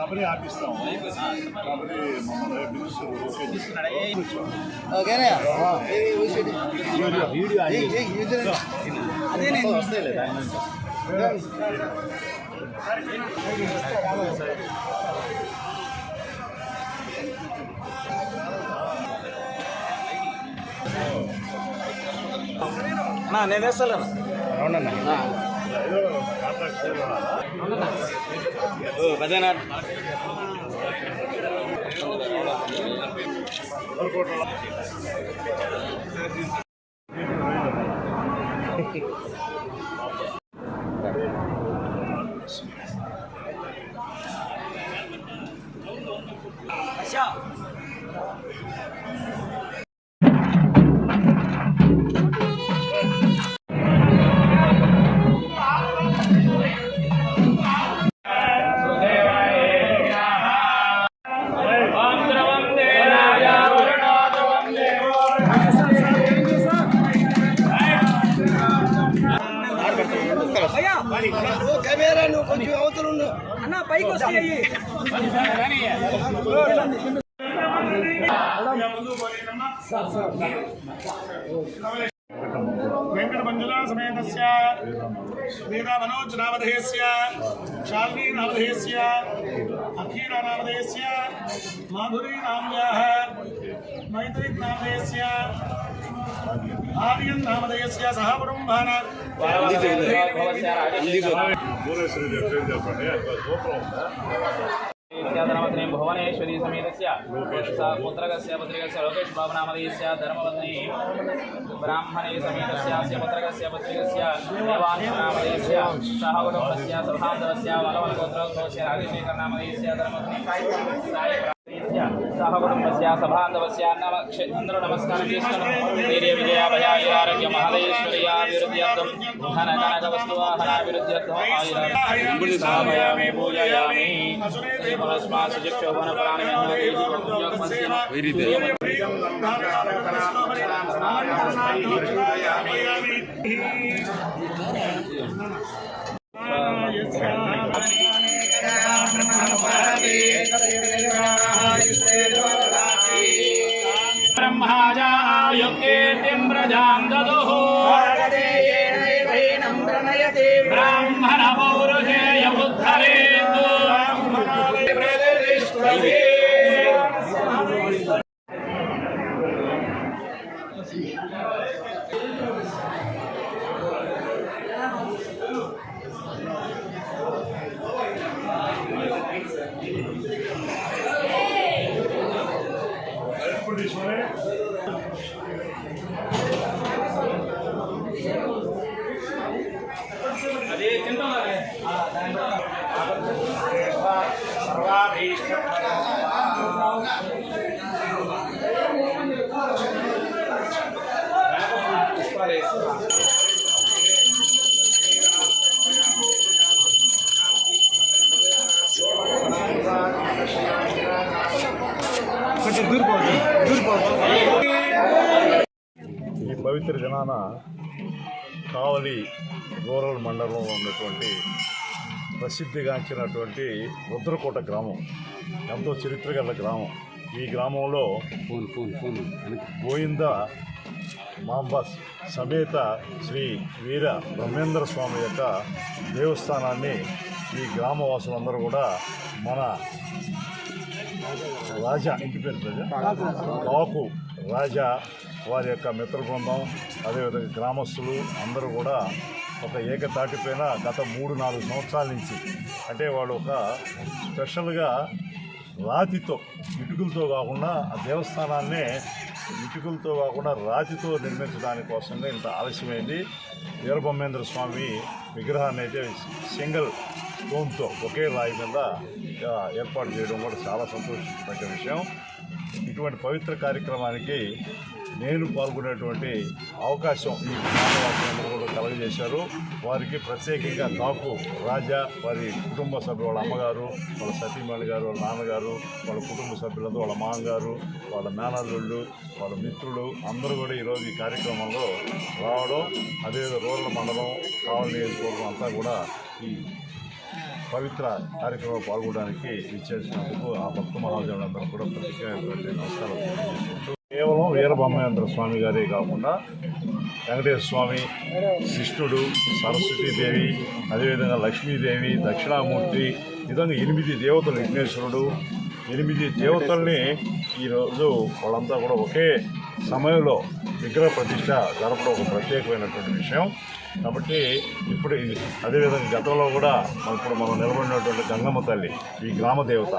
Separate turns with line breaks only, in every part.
Strawberry ఆపిస్తాము. Strawberry మమ్మల్ని
నేను వేస్తాను. అవునన్నా పదేనా
కెమెరా నువ్వు కొంచెం అవతలు అన్న పైకి వస్తాయి.
వెంకటమంజులా సమేతస్య వీర మనోజ్ నామధేయస్య శాలిని నామధేయస్య అఖీల నామధేయస్య మాధురీ నామ్యాః మైత్రీ నామధేయస్య ఆర్యన్ నామధేయస్య సహ కుటుంబాన
భువనేశ్వరీ సమేతస్య పుత్రకస్య పుత్రికస్య లోకేష్ బాబు నామధేయస్య ధర్మపత్ని బ్రాహ్మణే సమేతస్య పుత్రకస్య పుత్రికస్య దేవాంశ నామధేయస్య సహ కుటుంబస్య సభాంధవస్య వలవలగోత్రోద్భవస్య రాజశేఖర నామధేయస్య ధర్మపత్ని సహ కుటుంబస్య సభాంధవస్య అందరూ నమస్కారం చేస్తున్నాం. ధైర్య విజయ భయాయ ఆరోగ్య మహదేశ్వర్యాభివృద్ధ్యర్థం ధన కనక వస్తువాహనాభివృద్ధ్యర్థం ఆయురామి పూజయామి. మనస్మాసు చక్షోభన బ్రహ్మాజాయుక్తేతిం ప్రజాం దదుః బ్రాహ్మణ పౌరుషేయ ఉద్ధరేతు. అదే తింటున్నారు
ఈ పవిత్ర దినాన కావలి రూరల్ మండలంలో ఉన్నటువంటి ప్రసిద్ధిగాంచినటువంటి రుద్రకోట గ్రామం ఎంతో చరిత్ర గల గ్రామం. ఈ గ్రామంలో గోవింద మాంబ సమేత శ్రీ వీర బ్రహ్మేంద్ర స్వామి యొక్క దేవస్థానాన్ని ఈ గ్రామవాసులందరూ కూడా మన రాజా ఇంటి పేరు కాకు రాజా వారి యొక్క మిత్ర బృందం అదేవిధంగా గ్రామస్తులు అందరూ కూడా ఒక ఏకతాటిపైన గత 3-4 సంవత్సరాల నుంచి అంటే వాళ్ళు ఒక స్పెషల్గా రాతితో ఇటుకలతో కాకుండా ఆ దేవస్థానాన్నే ఇటుకలతో కాకుండా రాతితో నిర్మించడానికి కోసంగా ఇంత ఆలస్యమైంది. వీరబ్రహ్మేంద్ర స్వామి విగ్రహాన్ని అయితే సింగిల్ స్టోన్తో ఒకే రాయి మీద ఏర్పాటు చేయడం కూడా చాలా సంతోషించదగ్గ విషయం. ఇటువంటి పవిత్ర కార్యక్రమానికి నేను పాల్గొనేటువంటి అవకాశం ఈ గ్రామవాసులందరూ కూడా కలగజేశారు. వారికి ప్రత్యేకంగా కాకు రాజా వారి కుటుంబ సభ్యులు, వాళ్ళ అమ్మగారు, వాళ్ళ సతీమణి గారు, వాళ్ళ నాన్నగారు, వాళ్ళ కుటుంబ సభ్యులందరూ, వాళ్ళ మామగారు, వాళ్ళ మేనల్లుళ్ళు, వాళ్ళ మిత్రులు అందరూ కూడా ఈరోజు ఈ కార్యక్రమంలో రావడం, అదేవిధంగా రూరల్ మండలం కావలి నియోజకవర్గం అంతా కూడా ఈ పవిత్ర కార్యక్రమంలో పాల్గొనడానికి ఇచ్చేసినందుకు ఆ భక్త మహాజనులందరూ కూడా ప్రత్యేకమైనటువంటి నమస్కారాలు తెలియజేసుకుంటూ కేవలం వీరబ్రహ్మేంద్ర స్వామి గారే కాకుండా వెంకటేశ్వర స్వామి, కృష్ణుడు, సరస్వతీదేవి, అదేవిధంగా లక్ష్మీదేవి, దక్షిణామూర్తి, ఈ విధంగా 8 దేవతలు, విఘ్నేశ్వరుడు, 8 దేవతల్ని ఈరోజు వాళ్ళంతా కూడా ఒకే సమయంలో విగ్రహ ప్రతిష్ట జరపడం ఒక ప్రత్యేకమైనటువంటి విషయం. కాబట్టి ఇప్పుడు అదేవిధంగా గతంలో కూడా ఇప్పుడు మనం నిలబడినటువంటి గంగమ్మ తల్లి ఈ గ్రామ దేవత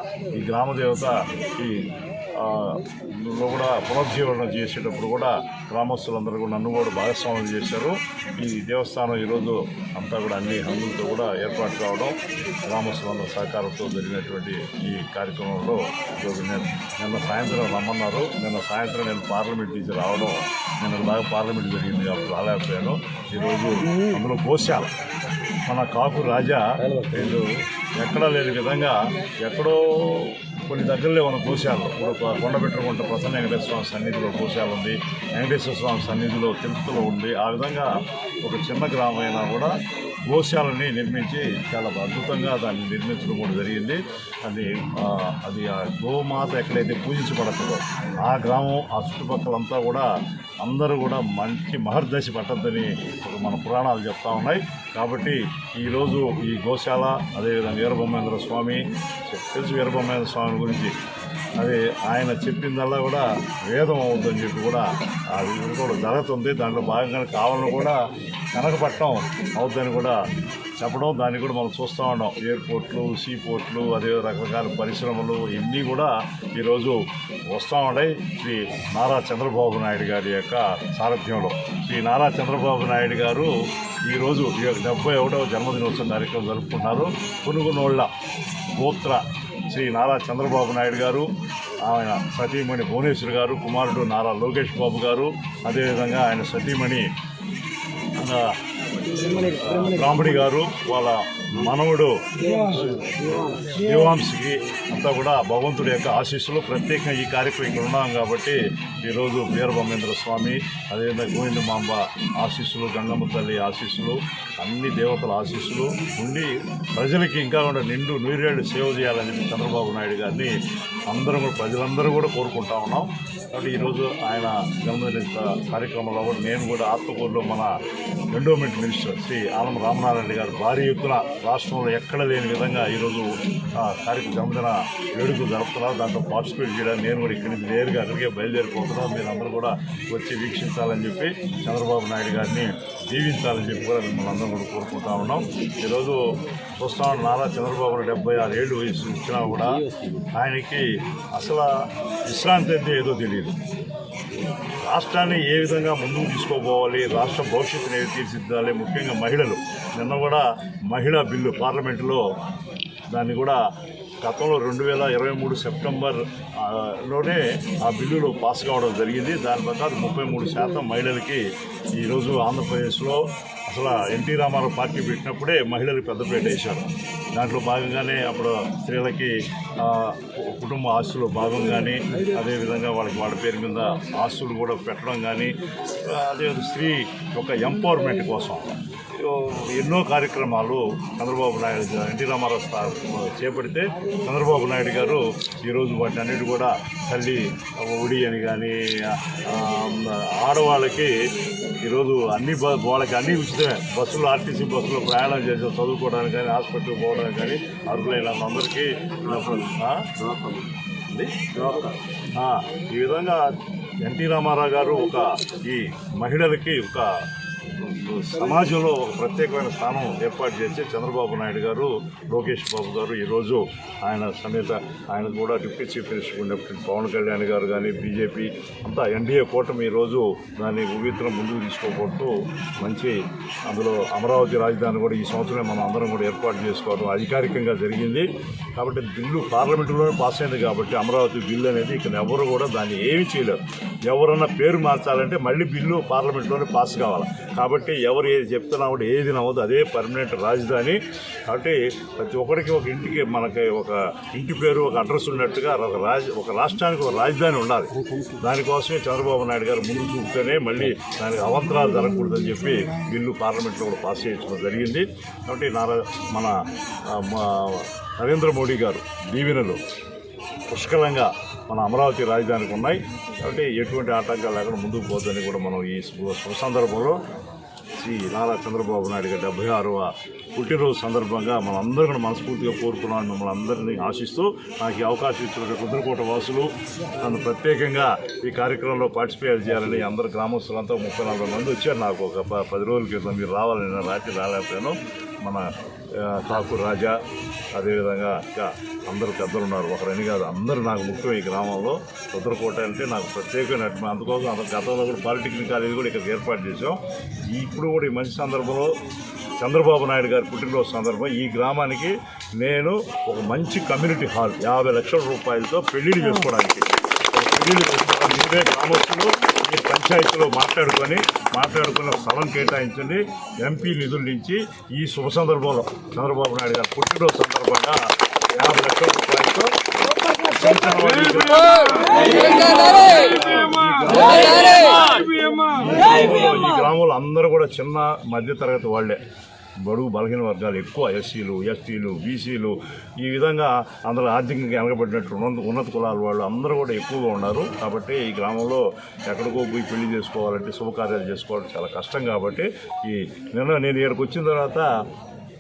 ఈ లో కూడా పునర్జీవన చేసేటప్పుడు కూడా గ్రామస్తులందరూ కూడా నన్ను కూడా భాగస్వామ్యం చేశారు. ఈ దేవస్థానం ఈరోజు అంతా కూడా అన్ని హంగులతో కూడా ఏర్పాటు కావడం, గ్రామస్తులందరూ సహకారంతో జరిగినటువంటి ఈ కార్యక్రమంలో ఈరోజు నిన్న సాయంత్రం రమ్మన్నారు. నిన్న సాయంత్రం నేను పార్లమెంట్ నుంచి రావడం, నిన్న బాగా పార్లమెంట్ జరిగింది కాబట్టి రాలేకపోయాను. ఈరోజు అందులో గోశాల మన కాపు రాజా వీళ్ళు ఎక్కడా లేని విధంగా ఎక్కడో కొన్ని దగ్గరలో ఉన్న గోశాలు, ఇప్పుడు కొండబెట్టుకుంట ప్రసన్న వెంకటేశ్వర స్వామి సన్నిధిలో గోశాల ఉంది, వెంకటేశ్వర స్వామి సన్నిధిలో తిరుపతిలో ఉంది. ఆ విధంగా ఒక చిన్న గ్రామం అయినా కూడా గోశాలని నిర్మించి చాలా అద్భుతంగా దాన్ని నిర్మించడం కూడా జరిగింది. అది ఆ గోమాత ఎక్కడైతే పూజించబడుతుందో ఆ గ్రామం, ఆ చుట్టుపక్కలంతా కూడా అందరూ కూడా మంచి మహర్దశి పట్టద్దని మన పురాణాలు చెప్తా ఉన్నాయి. కాబట్టి ఈరోజు ఈ గోశాల, అదేవిధంగా వీరబ్రహ్మేంద్ర స్వామి తెలుసు, వీరబ్రహ్మేంద్ర స్వామి గురించి అది ఆయన చెప్పిందల్లా కూడా వేదం అవుతుందని చెప్పి కూడా అది కూడా జరుగుతుంది. దాంట్లో భాగంగానే కావాలని కూడా కనకపట్నం అవుతుందని కూడా చెప్పడం, దాన్ని కూడా మనం చూస్తూ ఉన్నాం. ఎయిర్పోర్ట్లు, సీపోర్ట్లు, అదే రకరకాల పరిశ్రమలు ఇవన్నీ కూడా ఈరోజు వస్తూ ఉన్నాయి. శ్రీ నారా చంద్రబాబు నాయుడు గారి యొక్క సారథ్యంలో శ్రీ నారా చంద్రబాబు నాయుడు గారు ఈరోజు 71వ జన్మదినోత్సవ కార్యక్రమం జరుపుకుంటున్నారు. పునుగునోళ్ల గోత్ర శ్రీ నారా చంద్రబాబు నాయుడు గారు, ఆయన సతీమణి భువనేశ్వర్ గారు, కుమారుడు నారా లోకేష్ బాబు గారు, అదేవిధంగా ఆయన సతీమణి బ్రాహ్మణి గారు, వాళ్ళ మనవుడు దేవాంశికి అంతా కూడా భగవంతుడి యొక్క ఆశీస్సులు. ప్రత్యేకంగా ఈ కార్యక్రమం ఇక్కడ ఉన్నాం కాబట్టి ఈరోజు వీరబ్రహ్మేంద్ర స్వామి, అదేవిధంగా గోవిందమాంబ ఆశీస్సులు, గంగమ్మ తల్లి ఆశీస్సులు, అన్ని దేవతల ఆశీస్సులు ఉండి ప్రజలకి ఇంకా కూడా నిండు నూరేళ్లు సేవ చేయాలని చెప్పి చంద్రబాబు నాయుడు గారిని అందరం కూడా ప్రజలందరూ కూడా కోరుకుంటా ఉన్నాం. కాబట్టి ఈరోజు ఆయన జన్మదిన కార్యక్రమంలో కూడా నేను కూడా ఆత్మకూరులో మన ఎండోమెంట్ మినిస్టర్ శ్రీ ఆలం రామనారాయణ గారు భారీ ఎత్తున రాష్ట్రంలో ఎక్కడ లేని విధంగా ఈరోజు జన్మదిన వేడుకలు జరుపుతున్నారు. దాంట్లో పార్టిసిపేట్ చేయడానికి నేను కూడా ఇక్కడి నుంచి నేరుగా అక్కడికే బయలుదేరిపోతున్నాను. మీరు అందరూ కూడా వచ్చి వీక్షించాలని చెప్పి, చంద్రబాబు నాయుడు గారిని దీవించాలని చెప్పి కూడా మిమ్మల్ని అందరం కూడా కోరుకుంటా ఉన్నాం. ఈరోజు చూస్తాం, నారా చంద్రబాబు 76 ఏళ్ళు వయసు ఇచ్చినా కూడా ఆయనకి అసలు విశ్రాంతి అంటే ఏదో తెలియదు. రాష్ట్రాన్ని ఏ విధంగా ముందుకు తీసుకోపోవాలి, రాష్ట్ర భవిష్యత్తుని తీర్చిదిద్దాలి, ముఖ్యంగా మహిళలు. నిన్న కూడా మహిళా బిల్లు పార్లమెంటులో దాన్ని కూడా గతంలో 2023 సెప్టెంబర్లోనే ఆ బిల్లులు పాస్ కావడం జరిగింది. దాని ప్రకారం 33% మహిళలకి ఈరోజు ఆంధ్రప్రదేశ్లో అసలు ఎన్టీ రామారావు పార్టీ పెట్టినప్పుడే మహిళలకు పెద్దపీట వేశారు. దాంట్లో భాగంగానే అప్పుడు స్త్రీలకి కుటుంబ ఆస్తులు భాగంగానే, అదేవిధంగా వాళ్ళ పేరు మీద ఆస్తులు కూడా పెట్టడం కానీ, అదేవిధంగా స్త్రీ యొక్క ఎంపవర్మెంట్ కోసం ఎన్నో కార్యక్రమాలు చంద్రబాబు నాయుడు ఎన్టీ రామారావు చేపడితే చంద్రబాబు నాయుడు గారు ఈరోజు వాటి అన్నిటి కూడా తల్లి ఒడి అని కానీ, ఆడవాళ్ళకి ఈరోజు వాళ్ళకి అన్నీ ఉచితమే. బస్సులు, ఆర్టీసీ బస్సులో ప్రయాణం చేసి చదువుకోవడానికి కానీ, హాస్పిటల్కి పోవడానికి కానీ అర్హులైన అందరికీ ఈ విధంగా ఎన్టీ రామారావు గారు ఈ మహిళలకి ఒక సమాజంలో ఒక ప్రత్యేకమైన స్థానం ఏర్పాటు చేసి చంద్రబాబు నాయుడు గారు, లోకేష్ బాబు గారు ఈరోజు ఆయన సమేత ఆయన కూడా డిప్యూటీ చీఫ్ మినిస్టర్ ఉన్నప్పుడు పవన్ కళ్యాణ్ గారు కానీ, బీజేపీ అంతా ఎన్డీఏ కూటమి ఈరోజు దాన్ని ఉవ్వెత్తున ముందుకు తీసుకోబోతూ మంచి అందులో అమరావతి రాజధాని కూడా ఈ సంవత్సరం మనం అందరం కూడా ఏర్పాటు చేసుకోవడం అధికారికంగా జరిగింది. కాబట్టి బిల్లు పార్లమెంటులోనే పాస్ అయింది కాబట్టి అమరావతి బిల్లు అనేది ఇక్కడ ఎవరు కూడా దాన్ని ఏమీ చేయలేరు. ఎవరన్నా పేరు మార్చాలంటే మళ్ళీ బిల్లు పార్లమెంట్లోనే పాస్ కావాలి. కాబట్టి ఎవరు ఏది చెప్తున్నా కూడా ఏది నవ్వదు, అదే పర్మనెంట్ రాజధాని. కాబట్టి ప్రతి ఒక్కరికి ఒక ఇంటికి మనకి ఒక ఇంటి పేరు ఒక అడ్రస్ ఉన్నట్టుగా ఒక రాష్ట్రానికి ఒక రాజధాని ఉండాలి. దానికోసమే చంద్రబాబు నాయుడు గారు ముందు చూపుతూనే మళ్ళీ దానికి అవంతరాలు జరగకూడదని చెప్పి బిల్లు పార్లమెంట్లో కూడా పాస్ చేయించడం జరిగింది. కాబట్టి మన నరేంద్ర మోడీ గారు దీవెనలు పుష్కలంగా మన అమరావతి రాజధానికి ఉన్నాయి. కాబట్టి ఎటువంటి ఆటంకాలు లేకుండా ముందుకు పోతుందని కూడా మనం ఈ శుభ సందర్భంలో శ్రీ నారా చంద్రబాబు నాయుడు గారి 76వ పుట్టినరోజు సందర్భంగా మనం అందరూ కూడా మనస్ఫూర్తిగా కోరుకున్నాను. మిమ్మల్ని అందరినీ ఆశిస్తూ నాకు ఈ అవకాశం ఇచ్చిన రుద్రకోట వాసులు నన్ను ప్రత్యేకంగా ఈ కార్యక్రమంలో పార్టిసిపేట్ చేయాలని అందరు గ్రామస్తులంతా 30-40 మంది వచ్చారు. నాకు ఒక 10 రోజుల క్రితం మీరు రావాలని నేను రాత్రి రాలేకపోయాను. మన ఠాకూర్ రాజా, అదేవిధంగా ఇంకా అందరూ పెద్దలు ఉన్నారు, ఒకరని కాదు, అందరూ నాకు ముఖ్యం. ఈ గ్రామంలో రుద్రకోట అంటే నాకు ప్రత్యేకమైన అందుకోసం గతంలో కూడా పాలిటెక్నిక్ కాలేజీ కూడా ఇక్కడ ఏర్పాటు చేసాం. ఇప్పుడు కూడా ఈ మంచి సందర్భంలో చంద్రబాబు నాయుడు గారి పుట్టినరోజు సందర్భం ఈ గ్రామానికి నేను ఒక మంచి కమ్యూనిటీ హాల్ 50 లక్షల రూపాయలతో పెళ్లిళ్ళు చేసుకోవడానికి మీరే గ్రామస్తులు ఈ పంచాయతీలో మాట్లాడుకున్న స్థలం కేటాయించండి. ఎంపీ నిధుల నుంచి ఈ శుభ సందర్భంలో చంద్రబాబు నాయుడు గారి పుట్టినరోజు సందర్భంగా 50 లక్షల రూపాయలతో ఈ గ్రామంలో అందరూ కూడా చిన్న మధ్యతరగతి వాళ్లే, బడుగు బలహీన వర్గాలు ఎక్కువ, ఎస్సీలు, ఎస్టీలు, బీసీలు, ఈ విధంగా అందరూ ఆర్థికంగా వెనకబడినట్టు ఉన్నత కులాల వాళ్ళు అందరూ కూడా ఎక్కువగా ఉన్నారు. కాబట్టి ఈ గ్రామంలో ఎక్కడికో పోయి పెళ్లి చేసుకోవాలంటే శుభకార్యాలు చేసుకోవాలంటే చాలా కష్టం. కాబట్టి నేను ఇక్కడికి వచ్చిన తర్వాత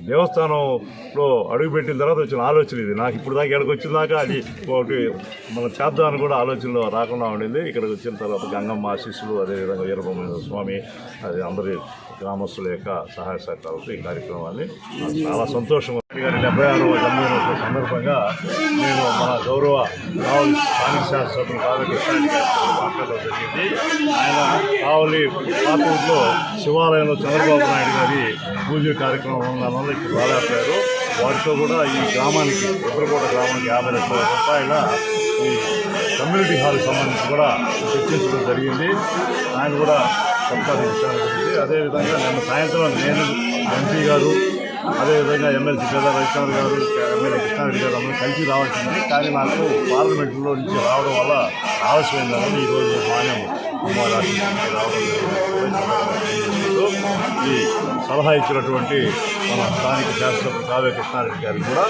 దేవస్థానంలో అడుగుపెట్టిన తర్వాత వచ్చిన ఆలోచన ఇది. నాకు ఇప్పుడు దాకా ఇక్కడికి వచ్చిన దాకా అది ఒకటి మనం చేద్దామని కూడా ఆలోచనలో రాకుండా ఉండింది. ఇక్కడికి వచ్చిన తర్వాత గంగమ్మ ఆశీస్సులు, అదేవిధంగా వీరబ్రహ్మేంద్ర స్వామి, అది అందరి గ్రామస్తుల యొక్క సహాయ సహకారాలతో ఈ కార్యక్రమాన్ని చాలా సంతోషంగా 76వ జన్మదినోత్సవ సందర్భంగా నేను మన గౌరవ కావలి స్థానిక శాసనసభ్యులు కావలి కృష్ణారెడ్డి గారితో మాట్లాడడం జరిగింది. ఆయన కావలి పాతూరులో శివాలయంలో చంద్రబాబు నాయుడు గారి పూజ కార్యక్రమం ఉన్నదానివల్ల ఇక్కడ రాలేకపోయారు. వాటితో కూడా ఈ గ్రామానికి రుద్రకోట గ్రామానికి 50 లక్షల రూపాయల ఈ కమ్యూనిటీ హాల్కి సంబంధించి కూడా చర్చించడం జరిగింది. ఆయన కూడా సంపాదించడం జరిగింది. అదేవిధంగా నిన్న సాయంత్రం నేను, ఎంపీ గారు, అదేవిధంగా ఎమ్మెల్సీ పేద రవిచంద్ర గారు, ఎమ్మెల్యే కృష్ణారెడ్డి గారు అందరూ కలిసి రావాల్సింది. కానీ నాకు పార్లమెంట్లో నుంచి రావడం వల్ల ఆలస్యమైందని ఈరోజు మాన్యం రావడం జరిగింది. ఈ సలహా ఇచ్చినటువంటి మన స్థానిక శాసనసభ్యులు కావ్య కృష్ణారెడ్డి గారికి కూడా